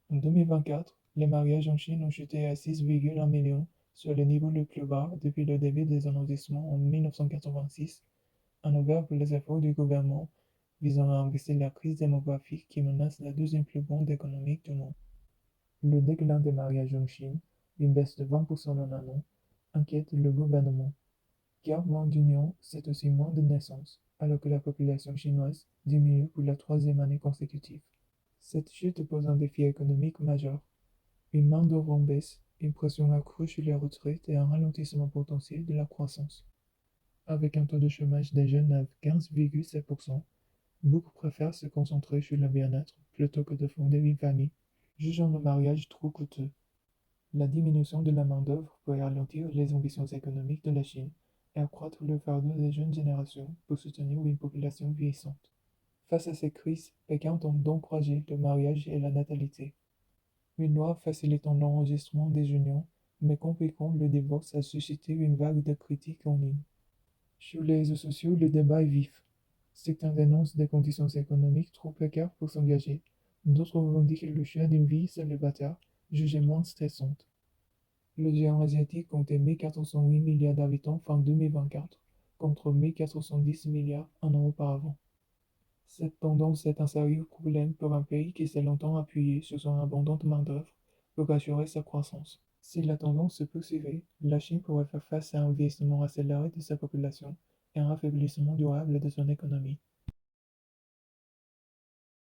En 2024, les mariages en Chine ont chuté à 6,1 millions, sur le niveau le plus bas depuis le début des enregistrements en 1986, un revers pour les efforts du gouvernement visant à investir la crise démographique qui menace la deuxième plus grande économie du monde. Le déclin des mariages en Chine, une baisse de 20% en un an, inquiète le gouvernement, car moins d'unions, c'est aussi moins de naissances, alors que la population chinoise diminue pour la troisième année consécutive. Cette chute pose un défi économique majeur. Une main-d'œuvre en baisse, une pression accrue sur les retraites et un ralentissement potentiel de la croissance. Avec un taux de chômage des jeunes à 15,7%, beaucoup préfèrent se concentrer sur le bien-être plutôt que de fonder une famille, jugeant le mariage trop coûteux. La diminution de la main-d'œuvre peut ralentir les ambitions économiques de la Chine et accroître le fardeau des jeunes générations pour soutenir une population vieillissante. Face à ces crises, Pékin tente d'encourager le mariage et la natalité. Une loi facilitant l'enregistrement des unions, mais compliquant le divorce a suscité une vague de critiques en ligne. Sur les réseaux sociaux, le débat est vif. Certains dénoncent des conditions économiques trop précaires pour s'engager, d'autres revendiquent le choix d'une vie célibataire, jugée moins stressante. Le géant asiatique comptait 1408 milliards d'habitants fin 2024, contre 1410 milliards un an auparavant. Cette tendance est un sérieux problème pour un pays qui s'est longtemps appuyé sur son abondante main-d'œuvre pour assurer sa croissance. Si la tendance se poursuivait, la Chine pourrait faire face à un vieillissement accéléré de sa population et un affaiblissement durable de son économie.